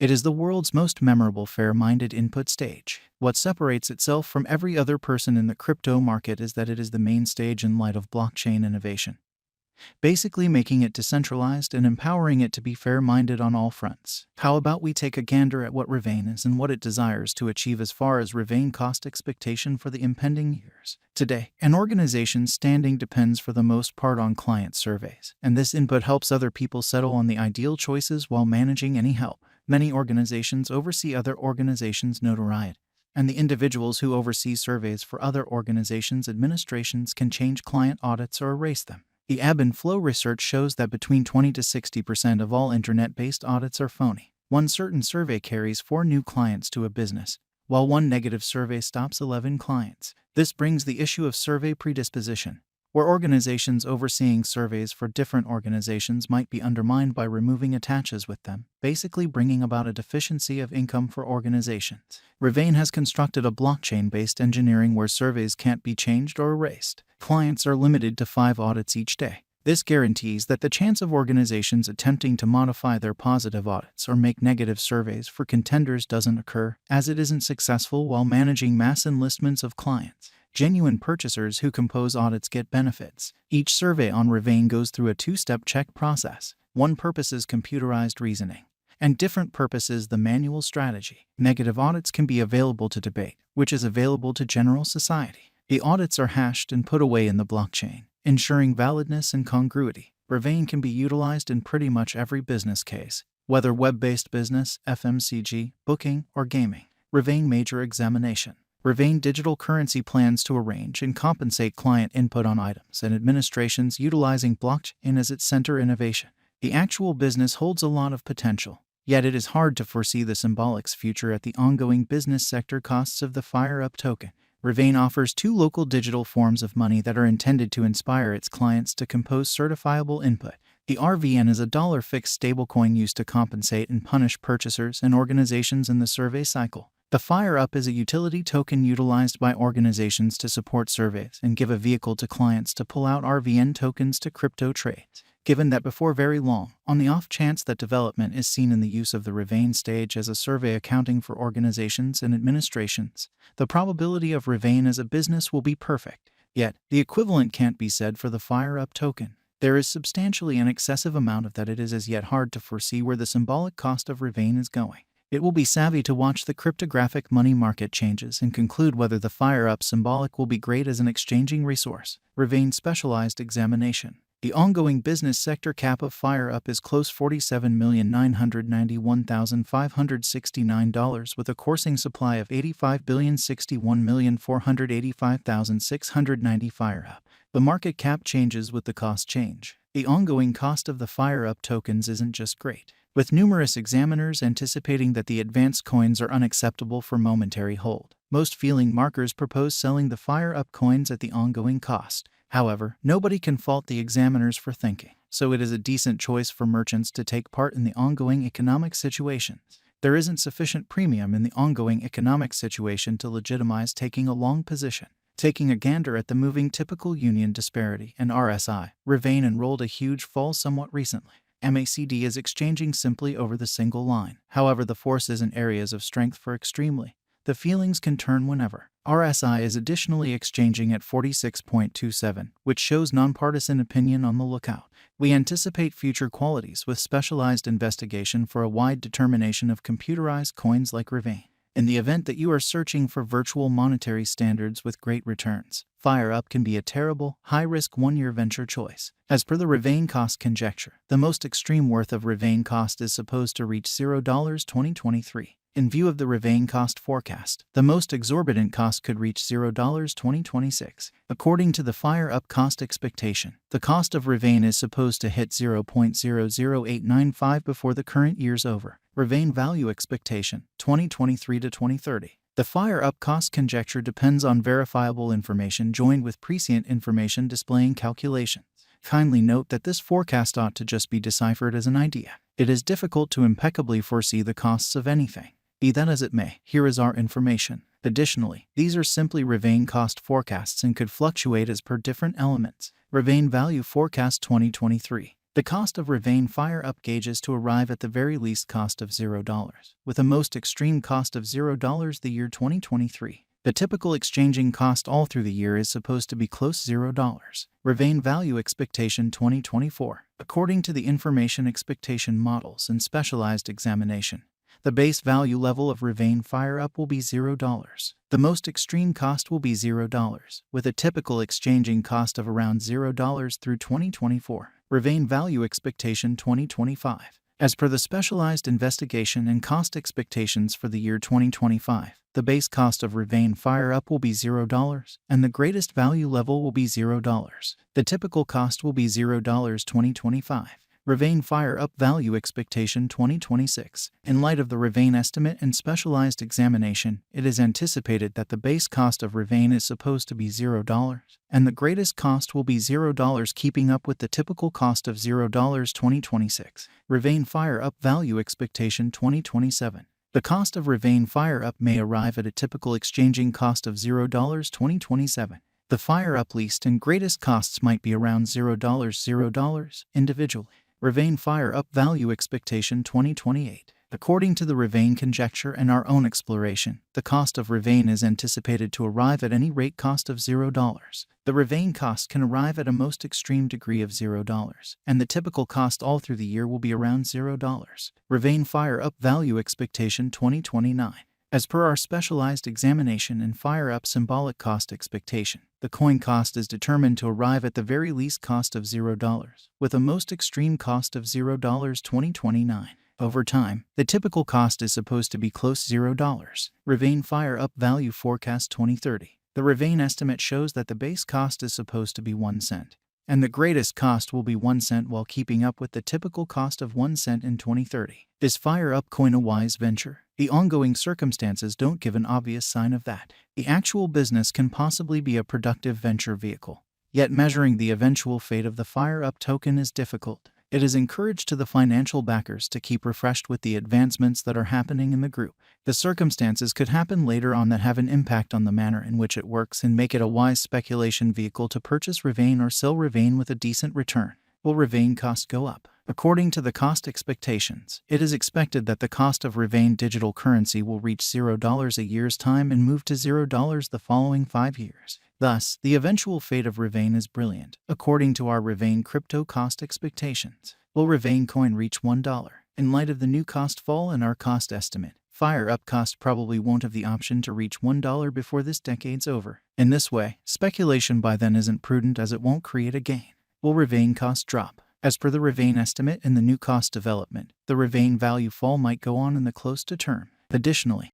It is the world's most memorable fair-minded input stage. What separates itself from every other person in the crypto market is that it is the main stage in light of blockchain innovation, basically making it decentralized and empowering it to be fair-minded on all fronts. How about we take a gander at what Revain is and what it desires to achieve as far as Revain cost expectation for the impending years. Today, an organization's standing depends for the most part on client surveys, and this input helps other people settle on the ideal choices while managing any help. Many organizations oversee other organizations' notoriety, and the individuals who oversee surveys for other organizations' administrations can change client audits or erase them. The ebb and flow research shows that between 20 to 60% of all internet-based audits are phony. One certain survey carries 4 new clients to a business, while one negative survey stops 11 clients. This brings the issue of survey predisposition, where organizations overseeing surveys for different organizations might be undermined by removing attaches with them, basically bringing about a deficiency of income for organizations. Revain has constructed a blockchain-based engineering where surveys can't be changed or erased. Clients are limited to 5 audits each day. This guarantees that the chance of organizations attempting to modify their positive audits or make negative surveys for contenders doesn't occur, as it isn't successful while managing mass enlistments of clients. Genuine purchasers who compose audits get benefits. Each survey on Revain goes through a 2-step check process. One purpose is computerized reasoning, and different purpose is the manual strategy. Negative audits can be available to debate, which is available to general society. The audits are hashed and put away in the blockchain, ensuring validness and congruity. Revain can be utilized in pretty much every business case, whether web-based business, FMCG, booking, or gaming. Revain Major Examination. Revain Digital Currency plans to arrange and compensate client input on items and administrations utilizing blockchain as its center innovation. The actual business holds a lot of potential, yet it is hard to foresee the symbolic's future at the ongoing business sector costs of the FireUp token. Revain offers 2 local digital forms of money that are intended to inspire its clients to compose certifiable input. The RVN is a dollar fixed stablecoin used to compensate and punish purchasers and organizations in the survey cycle. The FireUp is a utility token utilized by organizations to support surveys and give a vehicle to clients to pull out RVN tokens to crypto trades. Given that before very long, on the off chance that development is seen in the use of the Revain stage as a survey accounting for organizations and administrations, the probability of Revain as a business will be perfect. Yet, the equivalent can't be said for the FireUp token. There is substantially an excessive amount of that. It is as yet hard to foresee where the symbolic cost of Revain is going. It will be savvy to watch the cryptographic money market changes and conclude whether the FireUp symbolic will be great as an exchanging resource. Revain Specialized Examination. The ongoing business sector cap of FireUp is close $47,991,569 with a coursing supply of 85,061,485,690 FireUp. The market cap changes with the cost change. The ongoing cost of the FireUp tokens isn't just great, with numerous examiners anticipating that the advanced coins are unacceptable for momentary hold. Most feeling markers propose selling the FireUp coins at the ongoing cost. However, nobody can fault the examiners for thinking, so it is a decent choice for merchants to take part in the ongoing economic situations. There isn't sufficient premium in the ongoing economic situation to legitimize taking a long position. Taking a gander at the moving typical union disparity and RSI, Revain enrolled a huge fall somewhat recently. MACD is exchanging simply over the single line. However, the force is in areas of strength for extremely. The feelings can turn whenever. RSI is additionally exchanging at 46.27, which shows nonpartisan opinion on the lookout. We anticipate future qualities with specialized investigation for a wide determination of computerized coins like Revain. In the event that you are searching for virtual monetary standards with great returns, FireUp can be a terrible, high-risk one-year venture choice. As per the Revain cost conjecture, the most extreme worth of Revain cost is supposed to reach $0 2023. In view of the Revain cost forecast, the most exorbitant cost could reach $0 2026. According to the FireUp cost expectation, the cost of Revain is supposed to hit 0.00895 before the current year's over. Revain value expectation, 2023 to 2030. The FireUp cost conjecture depends on verifiable information joined with prescient information displaying calculations. Kindly note that this forecast ought to just be deciphered as an idea. It is difficult to impeccably foresee the costs of anything. Be that as it may, here is our information. Additionally, these are simply Revain cost forecasts and could fluctuate as per different elements. Revain value forecast 2023. The cost of Revain Fire Up gauges to arrive at the very least cost of $0, with a most extreme cost of $0 the year 2023. The typical exchanging cost all through the year is supposed to be close $0. Revain Value Expectation 2024. According to the Information Expectation Models and Specialized Examination, the base value level of Revain Fire Up will be $0. The most extreme cost will be $0, with a typical exchanging cost of around $0 through 2024. Revain Value Expectation 2025. As per the Specialized Investigation and Cost Expectations for the year 2025, the base cost of Revain Fire Up will be $0, and the greatest value level will be $0. The typical cost will be $0 2025. Revain Fire Up Value Expectation 2026. In light of the Revain estimate and specialized examination, it is anticipated that the base cost of Revain is supposed to be $0, and the greatest cost will be $0, keeping up with the typical cost of $0 2026. Revain Fire Up Value Expectation 2027. The cost of Revain Fire Up may arrive at a typical exchanging cost of $0 2027. The Fire Up least and greatest costs might be around $0 individually. Revain Fire Up Value Expectation 2028. According to the Revain conjecture and our own exploration, the cost of Revain is anticipated to arrive at any rate cost of $0. The Revain cost can arrive at a most extreme degree of $0, and the typical cost all through the year will be around $0. Revain Fire Up Value Expectation 2029. As per our specialized examination and Fire Up symbolic cost expectation, the coin cost is determined to arrive at the very least cost of $0, with a most extreme cost of $0 2029. Over time, the typical cost is supposed to be close $0. Revain Fire Up Value Forecast 2030. The Revain estimate shows that the base cost is supposed to be 1 cent, and the greatest cost will be 1 cent while keeping up with the typical cost of 1 cent in 2030. Is Fire Up Coin a wise venture? The ongoing circumstances don't give an obvious sign of that. The actual business can possibly be a productive venture vehicle, yet measuring the eventual fate of the Fire Up token is difficult. It is encouraged to the financial backers to keep refreshed with the advancements that are happening in the group. The circumstances could happen later on that have an impact on the manner in which it works and make it a wise speculation vehicle to purchase Revain or sell Revain with a decent return. Will Revain cost go up? According to the cost expectations, it is expected that the cost of Revain digital currency will reach $0 a year's time and move to $0 the following 5 years. Thus, the eventual fate of Revain is brilliant, according to our Revain crypto cost expectations. Will Revain coin reach $1? In light of the new cost fall and our cost estimate, Fire Up cost probably won't have the option to reach $1 before this decade's over. In this way, speculation by then isn't prudent as it won't create a gain. Will Revain cost drop? As per the Revain estimate and the new cost development, the Revain value fall might go on in the close to term. Additionally,